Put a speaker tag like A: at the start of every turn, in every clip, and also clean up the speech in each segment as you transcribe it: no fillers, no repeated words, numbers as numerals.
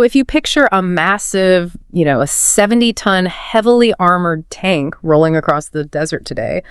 A: So if you picture a massive, a 70-ton heavily armored tank rolling across the desert today,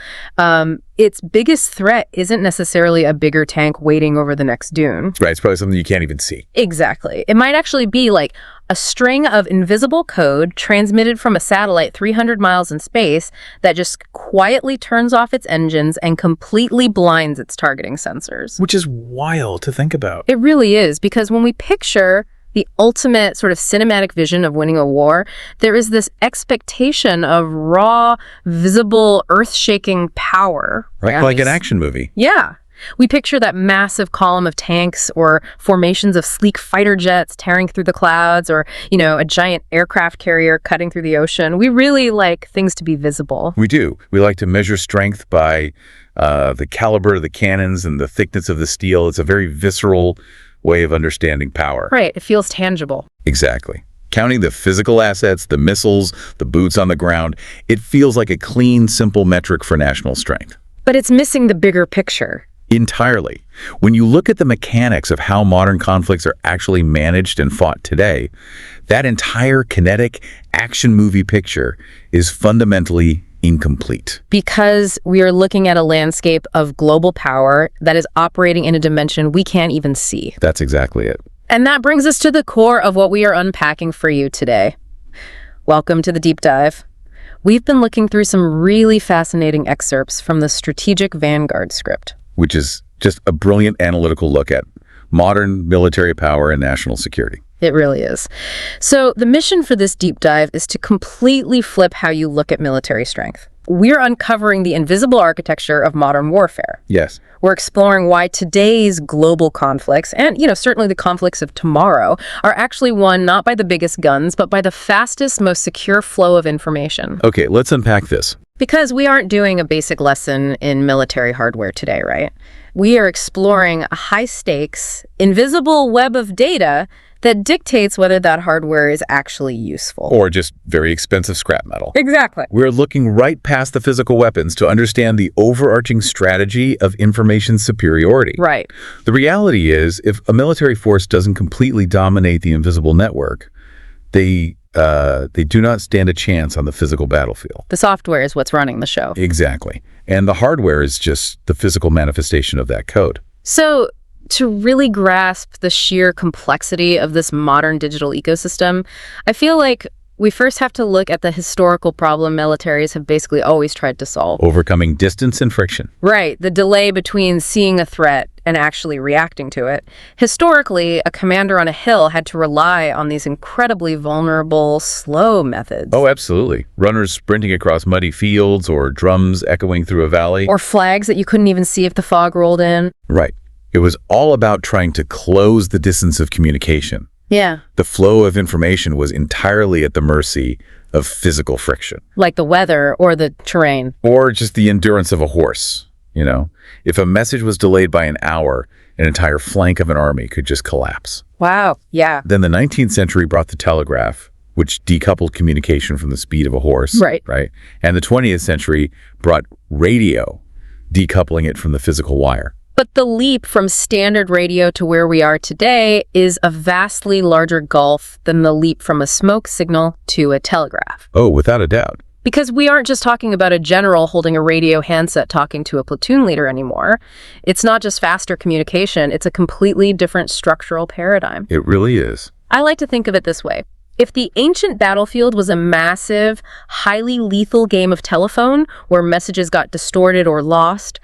A: its biggest threat isn't necessarily a bigger tank waiting over the next dune.
B: Right, it's probably something you can't even see.
A: Exactly. It might actually be like a string of invisible code transmitted from a satellite 300 miles in space that just quietly turns off its engines and completely blinds its targeting sensors.
B: Which is wild to think about.
A: It really is, because when we picture the ultimate sort of cinematic vision of winning a war, there is this expectation of raw, visible, earth-shaking power.
B: Right, like an action movie.
A: Yeah. We picture that massive column of tanks or formations of sleek fighter jets tearing through the clouds, or, a giant aircraft carrier cutting through the ocean. We really like things to be visible.
B: We do. We like to measure strength by the caliber of the cannons and the thickness of the steel. It's a very visceral way of understanding power.
A: Right. It feels tangible.
B: Exactly. Counting the physical assets, the missiles, the boots on the ground, it feels like a clean, simple metric for national strength.
A: But it's missing the bigger picture.
B: Entirely. When you look at the mechanics of how modern conflicts are actually managed and fought today, that entire kinetic action movie picture is fundamentally incomplete.
A: Because we are looking at a landscape of global power that is operating in a dimension we can't even see.
B: That's exactly it.
A: And that brings us to the core of what we are unpacking for you today. Welcome to the deep dive. We've been looking through some really fascinating excerpts from the Strategic Vanguard script,
B: which is just a brilliant analytical look at modern military power and national security.
A: It really is. So the mission for this deep dive is to completely flip how you look at military strength. We're uncovering the invisible architecture of modern warfare.
B: Yes.
A: We're exploring why today's global conflicts, and certainly the conflicts of tomorrow, are actually won not by the biggest guns, but by the fastest, most secure flow of information.
B: Okay, let's unpack this.
A: Because we aren't doing a basic lesson in military hardware today, right? We are exploring a high-stakes, invisible web of data that dictates whether that hardware is actually useful.
B: Or just very expensive scrap metal.
A: Exactly.
B: We're looking right past the physical weapons to understand the overarching strategy of information superiority.
A: Right.
B: The reality is, if a military force doesn't completely dominate the invisible network, they do not stand a chance on the physical battlefield.
A: The software is what's running the show.
B: Exactly. And the hardware is just the physical manifestation of that code.
A: So, to really grasp the sheer complexity of this modern digital ecosystem, I feel like we first have to look at the historical problem militaries have basically always tried to solve.
B: Overcoming distance and friction.
A: Right, the delay between seeing a threat and actually reacting to it. Historically, a commander on a hill had to rely on these incredibly vulnerable, slow methods.
B: Oh, absolutely. Runners sprinting across muddy fields, or drums echoing through a valley.
A: Or flags that you couldn't even see if the fog rolled in.
B: Right. It was all about trying to close the distance of communication.
A: Yeah.
B: The flow of information was entirely at the mercy of physical friction.
A: Like the weather or the terrain.
B: Or just the endurance of a horse, If a message was delayed by an hour, an entire flank of an army could just collapse.
A: Wow, yeah.
B: Then the 19th century brought the telegraph, which decoupled communication from the speed of a horse.
A: Right.
B: Right. And the 20th century brought radio, decoupling it from the physical wire.
A: But the leap from standard radio to where we are today is a vastly larger gulf than the leap from a smoke signal to a telegraph.
B: Oh, without a doubt.
A: Because we aren't just talking about a general holding a radio handset talking to a platoon leader anymore. It's not just faster communication, it's a completely different structural paradigm.
B: It really is.
A: I like to think of it this way. If the ancient battlefield was a massive, highly lethal game of telephone where messages got distorted or lost,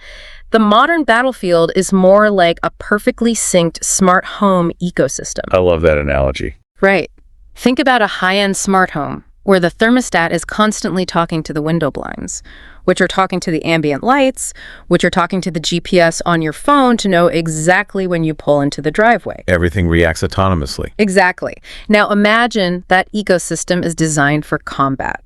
A: the modern battlefield is more like a perfectly synced smart home ecosystem.
B: I love that analogy.
A: Right. Think about a high-end smart home where the thermostat is constantly talking to the window blinds, which are talking to the ambient lights, which are talking to the GPS on your phone to know exactly when you pull into the driveway.
B: Everything reacts autonomously.
A: Exactly. Now imagine that ecosystem is designed for combat.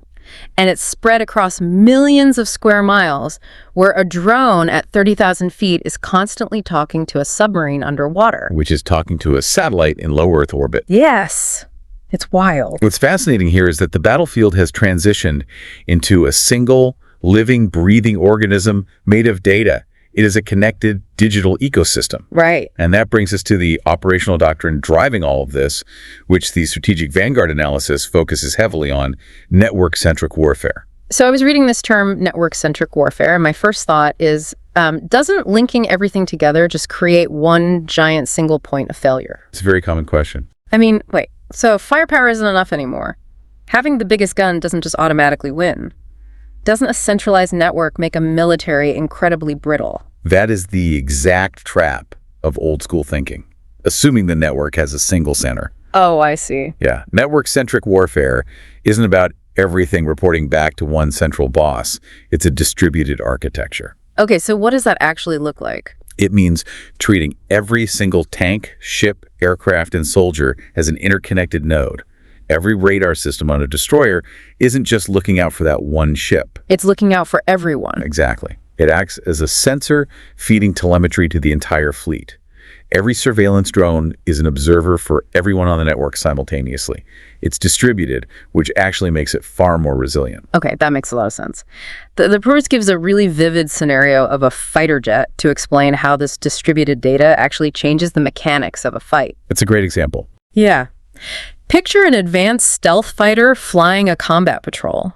A: And it's spread across millions of square miles, where a drone at 30,000 feet is constantly talking to a submarine underwater.
B: Which is talking to a satellite in low Earth orbit.
A: Yes. It's wild.
B: What's fascinating here is that the battlefield has transitioned into a single, living, breathing organism made of data, It is a connected digital ecosystem.
A: Right.
B: And that brings us to the operational doctrine driving all of this, which the Strategic Vanguard analysis focuses heavily on: network-centric warfare.
A: So I was reading this term, network-centric warfare, and my first thought is, doesn't linking everything together just create one giant single point of failure?
B: It's a very common question.
A: I mean, wait, so firepower isn't enough anymore. Having the biggest gun doesn't just automatically win. Doesn't a centralized network make a military incredibly brittle?
B: That is the exact trap of old school thinking, assuming the network has a single center.
A: Oh, I see.
B: Yeah, network-centric warfare isn't about everything reporting back to one central boss. It's a distributed architecture.
A: Okay, so what does that actually look like?
B: It means treating every single tank, ship, aircraft, and soldier as an interconnected node. Every radar system on a destroyer isn't just looking out for that one ship.
A: It's looking out for everyone.
B: Exactly. It acts as a sensor feeding telemetry to the entire fleet. Every surveillance drone is an observer for everyone on the network simultaneously. It's distributed, which actually makes it far more resilient.
A: Okay, that makes a lot of sense. The Bruce gives a really vivid scenario of a fighter jet to explain how this distributed data actually changes the mechanics of a fight.
B: It's a great example.
A: Yeah. Picture an advanced stealth fighter flying a combat patrol.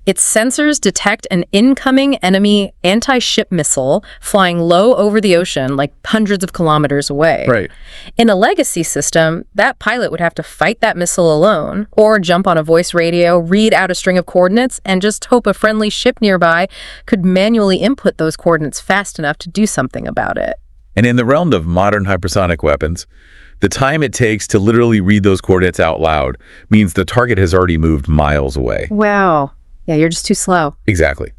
A: Its sensors detect an incoming enemy anti-ship missile flying low over the ocean, like hundreds of kilometers away.
B: Right.
A: In a legacy system, that pilot would have to fight that missile alone, or jump on a voice radio, read out a string of coordinates, and just hope a friendly ship nearby could manually input those coordinates fast enough to do something about it.
B: And in the realm of modern hypersonic weapons, the time it takes to literally read those coordinates out loud means the target has already moved miles away.
A: Wow. Yeah, you're just too slow.
B: Exactly.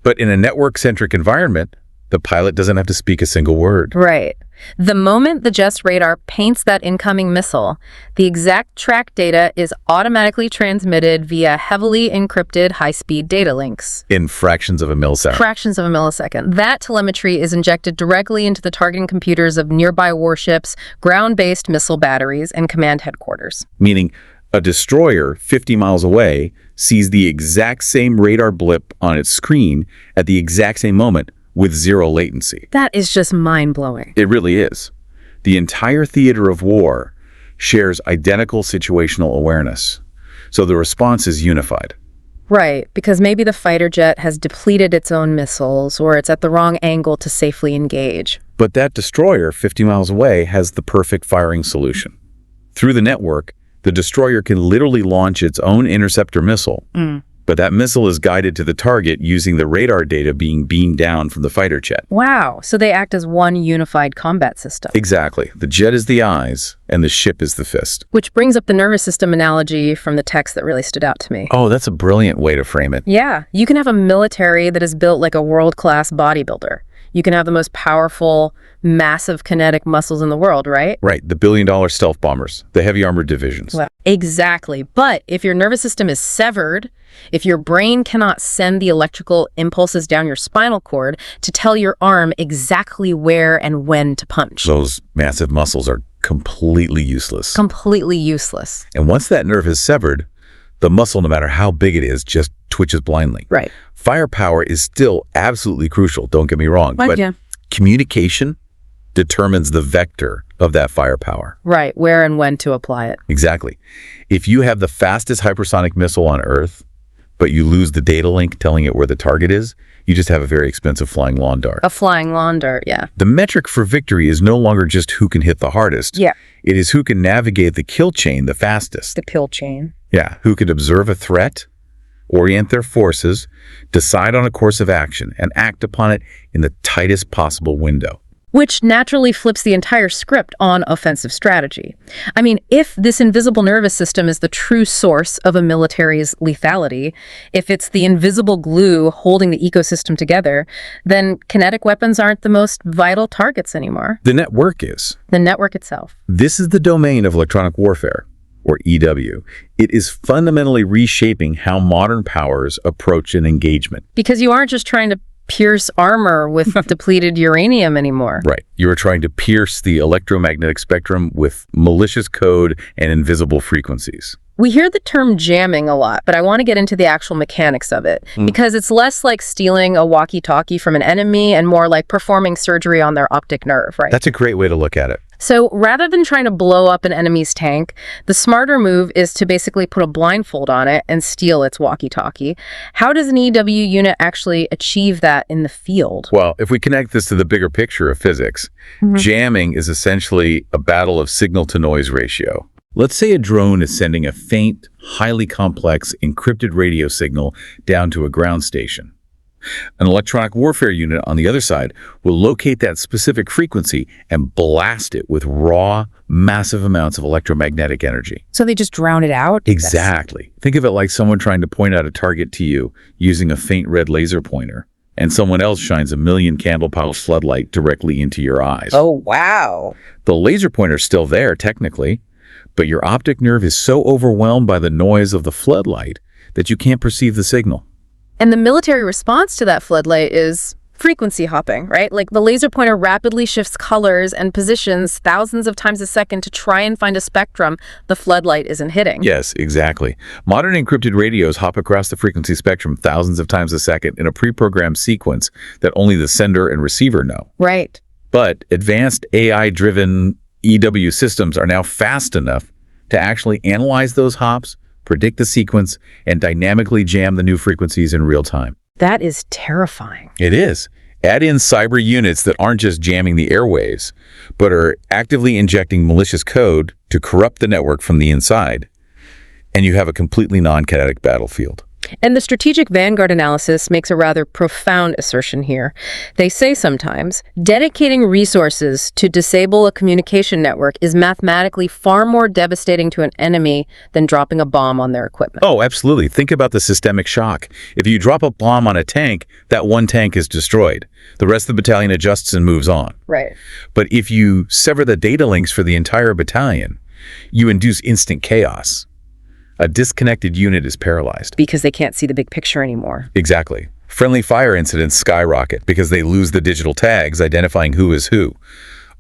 B: But in a network-centric environment, the pilot doesn't have to speak a single word.
A: Right. The moment the jet's radar paints that incoming missile, the exact track data is automatically transmitted via heavily encrypted high-speed data links.
B: In fractions of a millisecond.
A: Fractions of a millisecond. That telemetry is injected directly into the targeting computers of nearby warships, ground-based missile batteries, and command headquarters.
B: Meaning a destroyer 50 miles away sees the exact same radar blip on its screen at the exact same moment with zero latency.
A: That is just mind-blowing.
B: It really is. The entire theater of war shares identical situational awareness, so the response is unified.
A: Right, because maybe the fighter jet has depleted its own missiles, or it's at the wrong angle to safely engage.
B: But that destroyer 50 miles away has the perfect firing solution. Through the network, the destroyer can literally launch its own interceptor missile. But that missile is guided to the target using the radar data being beamed down from the fighter jet.
A: Wow, so they act as one unified combat system.
B: Exactly. The jet is the eyes, and the ship is the fist.
A: Which brings up the nervous system analogy from the text that really stood out to me.
B: Oh, that's a brilliant way to frame it.
A: Yeah, you can have a military that is built like a world-class bodybuilder. You can have the most powerful, massive kinetic muscles in the world, right?
B: Right, the billion-dollar stealth bombers, the heavy armored divisions.
A: Well, exactly. But if your nervous system is severed, if your brain cannot send the electrical impulses down your spinal cord to tell your arm exactly where and when to punch.
B: Those massive muscles are completely useless.
A: Completely useless.
B: And once that nerve is severed, the muscle, no matter how big it is, just twitches blindly.
A: Right.
B: Firepower is still absolutely crucial, don't get me wrong. But communication determines the vector of that firepower.
A: Right, where and when to apply it.
B: Exactly. If you have the fastest hypersonic missile on Earth, but you lose the data link telling it where the target is, you just have a very expensive flying lawn dart.
A: A flying lawn dart, yeah.
B: The metric for victory is no longer just who can hit the hardest.
A: Yeah.
B: It is who can navigate the kill chain the fastest.
A: The kill chain.
B: Yeah, who can observe a threat, orient their forces, decide on a course of action, and act upon it in the tightest possible window.
A: Which naturally flips the entire script on offensive strategy. I mean, if this invisible nervous system is the true source of a military's lethality, if it's the invisible glue holding the ecosystem together, then kinetic weapons aren't the most vital targets anymore.
B: The network is.
A: The network itself.
B: This is the domain of electronic warfare, or EW. It is fundamentally reshaping how modern powers approach an engagement.
A: Because you aren't just trying to pierce armor with depleted uranium anymore.
B: Right. You are trying to pierce the electromagnetic spectrum with malicious code and invisible frequencies.
A: We hear the term jamming a lot, but I want to get into the actual mechanics of it because it's less like stealing a walkie-talkie from an enemy and more like performing surgery on their optic nerve, right?
B: That's a great way to look at it.
A: So rather than trying to blow up an enemy's tank, the smarter move is to basically put a blindfold on it and steal its walkie-talkie. How does an EW unit actually achieve that in the field?
B: Well, if we connect this to the bigger picture of physics, jamming is essentially a battle of signal-to-noise ratio. Let's say a drone is sending a faint, highly complex, encrypted radio signal down to a ground station. An electronic warfare unit on the other side will locate that specific frequency and blast it with raw, massive amounts of electromagnetic energy.
A: So they just drown it out?
B: Exactly. Think of it like someone trying to point out a target to you using a faint red laser pointer, and someone else shines a million candle-power floodlight directly into your eyes.
A: Oh, wow.
B: The laser pointer's still there, technically, but your optic nerve is so overwhelmed by the noise of the floodlight that you can't perceive the signal.
A: And the military response to that floodlight is frequency hopping, right? Like the laser pointer rapidly shifts colors and positions thousands of times a second to try and find a spectrum the floodlight isn't hitting.
B: Yes, exactly. Modern encrypted radios hop across the frequency spectrum thousands of times a second in a pre-programmed sequence that only the sender and receiver know.
A: Right.
B: But advanced AI-driven EW systems are now fast enough to actually analyze those hops, predict the sequence, and dynamically jam the new frequencies in real time.
A: That is terrifying.
B: It is. Add in cyber units that aren't just jamming the airwaves, but are actively injecting malicious code to corrupt the network from the inside, and you have a completely non-kinetic battlefield.
A: And the Strategic Vanguard analysis makes a rather profound assertion here. They say sometimes, dedicating resources to disable a communication network is mathematically far more devastating to an enemy than dropping a bomb on their equipment.
B: Oh, absolutely. Think about the systemic shock. If you drop a bomb on a tank, that one tank is destroyed. The rest of the battalion adjusts and moves on.
A: Right.
B: But if you sever the data links for the entire battalion, you induce instant chaos. A disconnected unit is paralyzed.
A: Because they can't see the big picture anymore.
B: Exactly. Friendly fire incidents skyrocket because they lose the digital tags identifying who is who.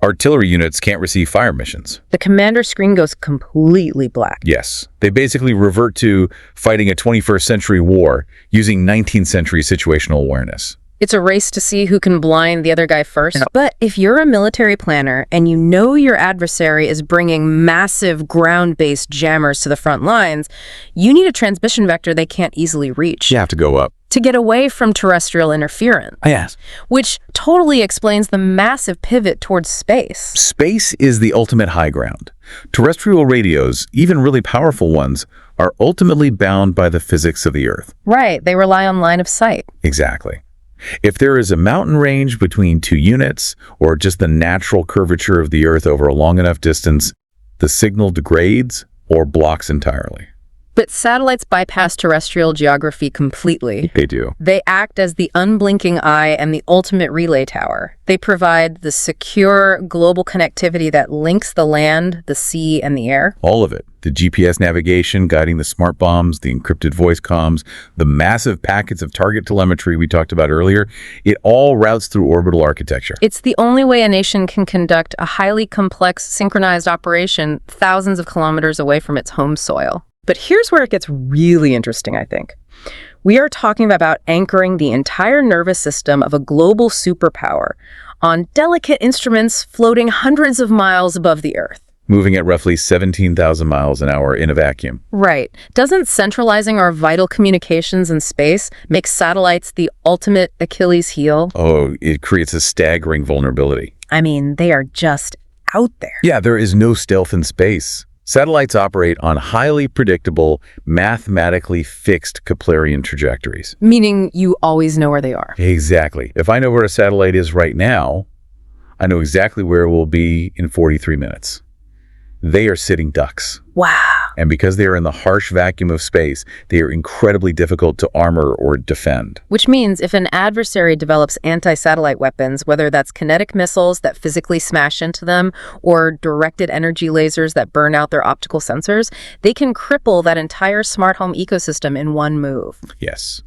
B: Artillery units can't receive fire missions.
A: The commander screen goes completely black.
B: Yes. They basically revert to fighting a 21st century war using 19th century situational awareness.
A: It's a race to see who can blind the other guy first. Yeah. But if you're a military planner and you know your adversary is bringing massive ground-based jammers to the front lines, you need a transmission vector they can't easily reach.
B: You have to go up.
A: To get away from terrestrial interference.
B: Yes.
A: Which totally explains the massive pivot towards space.
B: Space is the ultimate high ground. Terrestrial radios, even really powerful ones, are ultimately bound by the physics of the Earth.
A: Right. They rely on line of sight.
B: Exactly. If there is a mountain range between two units, or just the natural curvature of the Earth over a long enough distance, the signal degrades or blocks entirely.
A: But satellites bypass terrestrial geography completely.
B: They do.
A: They act as the unblinking eye and the ultimate relay tower. They provide the secure global connectivity that links the land, the sea, and the air.
B: All of it. The GPS navigation guiding the smart bombs, the encrypted voice comms, the massive packets of target telemetry we talked about earlier, it all routes through orbital architecture.
A: It's the only way a nation can conduct a highly complex, synchronized operation thousands of kilometers away from its home soil. But here's where it gets really interesting, I think. We are talking about anchoring the entire nervous system of a global superpower on delicate instruments floating hundreds of miles above the Earth.
B: Moving at roughly 17,000 miles an hour in a vacuum.
A: Right. Doesn't centralizing our vital communications in space make satellites the ultimate Achilles heel?
B: Oh, it creates a staggering vulnerability.
A: I mean, they are just out there.
B: Yeah, there is no stealth in space. Satellites operate on highly predictable, mathematically fixed Keplerian trajectories.
A: Meaning you always know where they are.
B: Exactly. If I know where a satellite is right now, I know exactly where it will be in 43 minutes. They are sitting ducks.
A: Wow.
B: And because they are in the harsh vacuum of space, they are incredibly difficult to armor or defend.
A: Which means if an adversary develops anti-satellite weapons, whether that's kinetic missiles that physically smash into them or directed energy lasers that burn out their optical sensors, they can cripple that entire smart home ecosystem in one move.
B: Yes.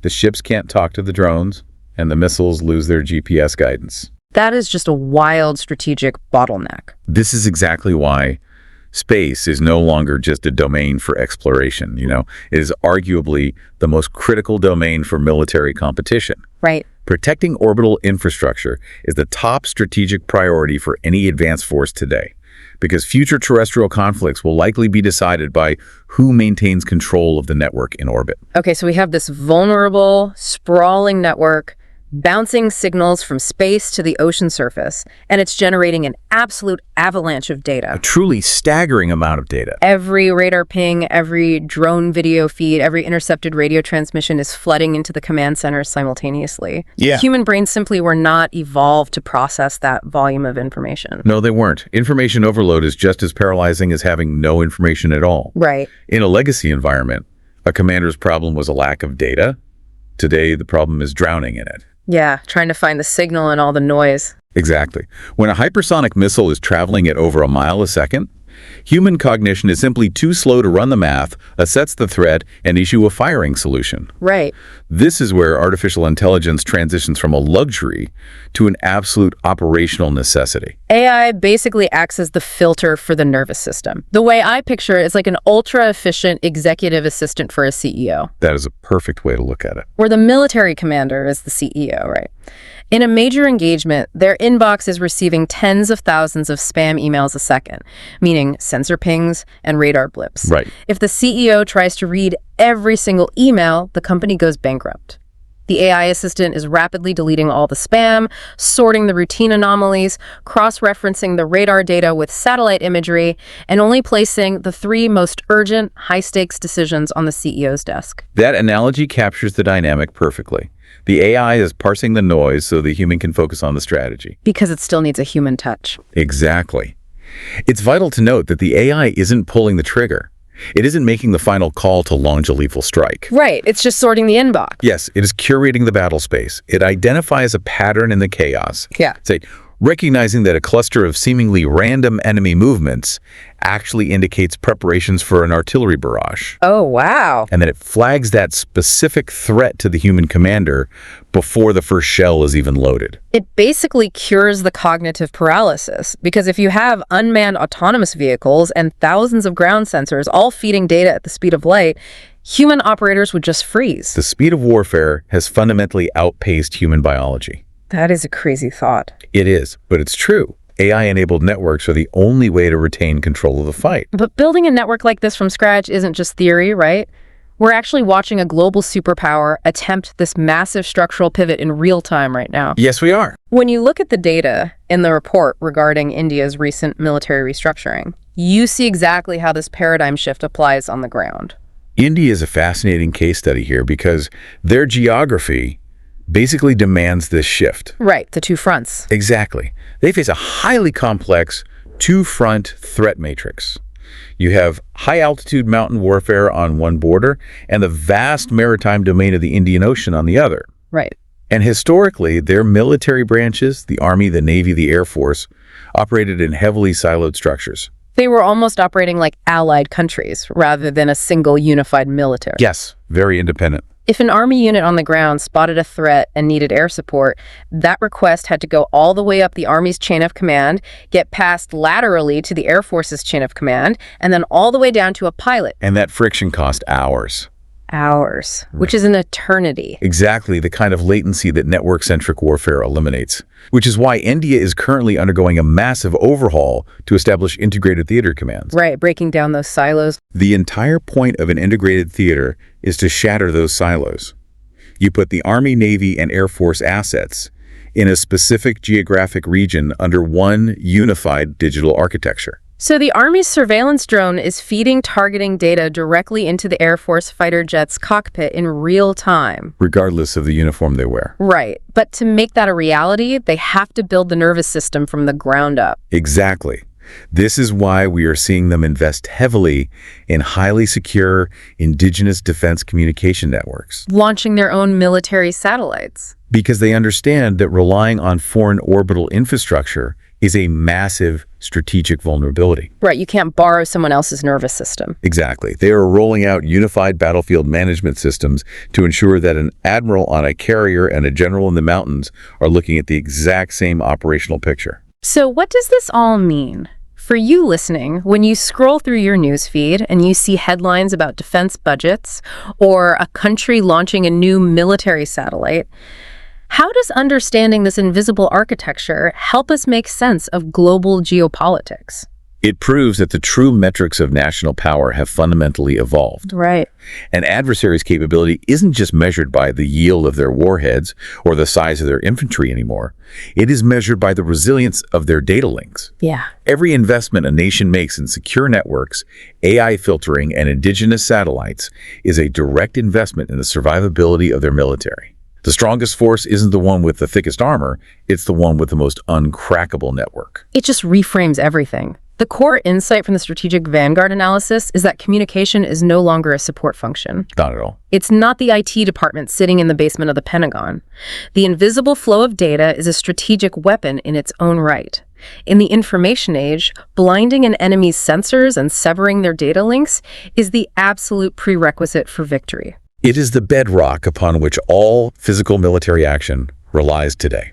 B: The ships can't talk to the drones, and the missiles lose their GPS guidance.
A: That is just a wild strategic bottleneck.
B: This is exactly why Space is no longer just a domain for exploration, It is arguably the most critical domain for military competition.
A: Right.
B: Protecting orbital infrastructure is the top strategic priority for any advanced force today, because future terrestrial conflicts will likely be decided by who maintains control of the network in orbit.
A: Okay, so we have this vulnerable, sprawling network bouncing signals from space to the ocean surface, and it's generating an absolute avalanche of data.
B: A truly staggering amount of data.
A: Every radar ping, every drone video feed, every intercepted radio transmission is flooding into the command center simultaneously.
B: Yeah.
A: Human brains simply were not evolved to process that volume of information.
B: No, they weren't. Information overload is just as paralyzing as having no information at all.
A: Right.
B: In a legacy environment, a commander's problem was a lack of data. Today, the problem is drowning in it.
A: Yeah, trying to find the signal in all the noise.
B: Exactly. When a hypersonic missile is traveling at over a mile a second, human cognition is simply too slow to run the math, assess the threat, and issue a firing solution.
A: Right.
B: This is where artificial intelligence transitions from a luxury to an absolute operational necessity.
A: AI basically acts as the filter for the nervous system. The way I picture it is like an ultra-efficient executive assistant for a CEO.
B: That is a perfect way to look at it.
A: Where the military commander is the CEO, right? In a major engagement, their inbox is receiving tens of thousands of spam emails a second, meaning sensor pings and radar blips.
B: Right.
A: If the CEO tries to read every single email, the company goes bankrupt. The AI assistant is rapidly deleting all the spam, sorting the routine anomalies, cross-referencing the radar data with satellite imagery, and only placing the 3 most urgent, high-stakes decisions on the CEO's desk.
B: That analogy captures the dynamic perfectly. The AI is parsing the noise so the human can focus on the strategy.
A: Because it still needs a human touch.
B: Exactly. It's vital to note that the AI isn't pulling the trigger. It isn't making the final call to launch a lethal strike.
A: Right, it's just sorting the inbox.
B: Yes, it is curating the battle space. It identifies a pattern in the chaos.
A: Yeah.
B: Say, recognizing that a cluster of seemingly random enemy movements actually indicates preparations for an artillery barrage.
A: Oh, wow.
B: And then it flags that specific threat to the human commander before the first shell is even loaded.
A: It basically cures the cognitive paralysis, because if you have unmanned autonomous vehicles and thousands of ground sensors all feeding data at the speed of light, human operators would just freeze.
B: The speed of warfare has fundamentally outpaced human biology.
A: That is a crazy thought.
B: It is, but it's true. AI-enabled networks are the only way to retain control of the fight.
A: But building a network like this from scratch isn't just theory, right? We're actually watching a global superpower attempt this massive structural pivot in real time right now.
B: Yes, we are.
A: When you look at the data in the report regarding India's recent military restructuring, you see exactly how this paradigm shift applies on the ground.
B: India is a fascinating case study here because their geography basically demands this shift.
A: Right, the 2 fronts.
B: Exactly. They face a highly complex 2-front threat matrix. You have high-altitude mountain warfare on one border and the vast maritime domain of the Indian Ocean on the other.
A: Right.
B: And historically, their military branches, the Army, the Navy, the Air Force, operated in heavily siloed structures.
A: They were almost operating like allied countries rather than a single unified military.
B: Yes, very independent.
A: If an Army unit on the ground spotted a threat and needed air support, that request had to go all the way up the Army's chain of command, get passed laterally to the Air Force's chain of command, and then all the way down to a pilot.
B: And that friction cost hours.
A: Hours, which is an eternity.
B: Exactly the kind of latency that network-centric warfare eliminates, which is why India is currently undergoing a massive overhaul to establish integrated theater commands.
A: Right, breaking down those silos.
B: The entire point of an integrated theater is to shatter those silos. You put the Army, Navy, and Air Force assets in a specific geographic region under one unified digital architecture.
A: So the Army's surveillance drone is feeding targeting data directly into the Air Force fighter jet's cockpit in real time.
B: Regardless of the uniform they wear.
A: Right. But to make that a reality, they have to build the nervous system from the ground up.
B: Exactly. This is why we are seeing them invest heavily in highly secure indigenous defense communication networks.
A: Launching their own military satellites.
B: Because they understand that relying on foreign orbital infrastructure is a massive strategic vulnerability.
A: Right, you can't borrow someone else's nervous system.
B: Exactly. They are rolling out unified battlefield management systems to ensure that an admiral on a carrier and a general in the mountains are looking at the exact same operational picture.
A: So what does this all mean? For you listening, when you scroll through your newsfeed and you see headlines about defense budgets or a country launching a new military satellite, how does understanding this invisible architecture help us make sense of global geopolitics?
B: It proves that the true metrics of national power have fundamentally evolved.
A: Right.
B: An adversary's capability isn't just measured by the yield of their warheads or the size of their infantry anymore. It is measured by the resilience of their data links.
A: Yeah.
B: Every investment a nation makes in secure networks, AI filtering, and indigenous satellites is a direct investment in the survivability of their military. The strongest force isn't the one with the thickest armor, it's the one with the most uncrackable network.
A: It just reframes everything. The core insight from the Strategic Vanguard analysis is that communication is no longer a support function.
B: Not at all.
A: It's not the IT department sitting in the basement of the Pentagon. The invisible flow of data is a strategic weapon in its own right. In the information age, blinding an enemy's sensors and severing their data links is the absolute prerequisite for victory.
B: It is the bedrock upon which all physical military action relies today.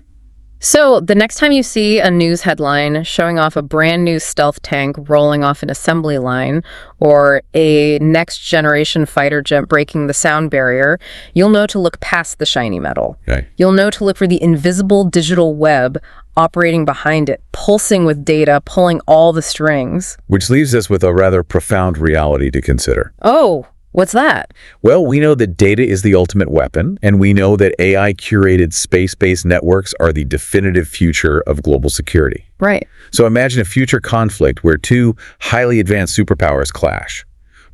A: So, the next time you see a news headline showing off a brand new stealth tank rolling off an assembly line or a next-generation fighter jet breaking the sound barrier, you'll know to look past the shiny metal.
B: Okay.
A: You'll know to look for the invisible digital web operating behind it, pulsing with data, pulling all the strings.
B: Which leaves us with a rather profound reality to consider.
A: Oh, what's that?
B: Well, we know that data is the ultimate weapon, and we know that AI-curated space-based networks are the definitive future of global security.
A: Right.
B: So imagine a future conflict where two highly advanced superpowers clash.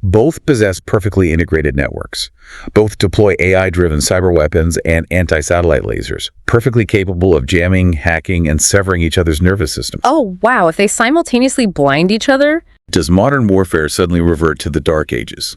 B: Both possess perfectly integrated networks. Both deploy AI-driven cyber weapons and anti-satellite lasers, perfectly capable of jamming, hacking, and severing each other's nervous systems.
A: Oh, wow. If they simultaneously blind each other?
B: Does modern warfare suddenly revert to the Dark Ages?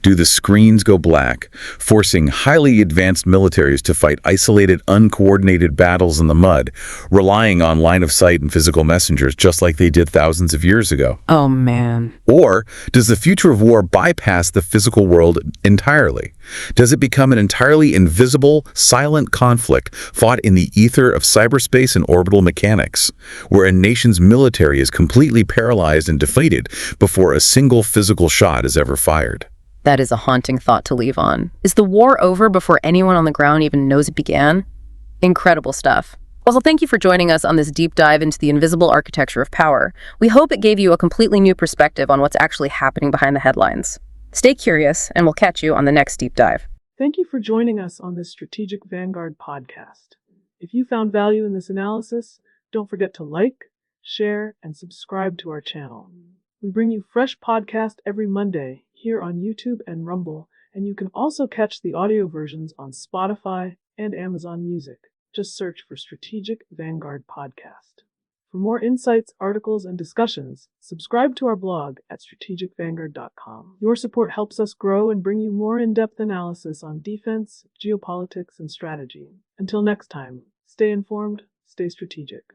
B: Do the screens go black, forcing highly advanced militaries to fight isolated, uncoordinated battles in the mud, relying on line of sight and physical messengers just like they did thousands of years ago?
A: Oh, man.
B: Or does the future of war bypass the physical world entirely? Does it become an entirely invisible, silent conflict fought in the ether of cyberspace and orbital mechanics, where a nation's military is completely paralyzed and defeated before a single physical shot is ever fired?
A: That is a haunting thought to leave on. Is the war over before anyone on the ground even knows it began? Incredible stuff. Also, thank you for joining us on this deep dive into the invisible architecture of power. We hope it gave you a completely new perspective on what's actually happening behind the headlines. Stay curious, and we'll catch you on the next deep dive.
C: Thank you for joining us on this Strategic Vanguard podcast. If you found value in this analysis, don't forget to like, share, and subscribe to our channel. We bring you fresh podcasts every Monday here on YouTube and Rumble, and you can also catch the audio versions on Spotify and Amazon Music. Just search for Strategic Vanguard Podcast. For more insights, articles, and discussions, subscribe to our blog at strategicvanguard.com. Your support helps us grow and bring you more in-depth analysis on defense, geopolitics, and strategy. Until next time, stay informed, stay strategic.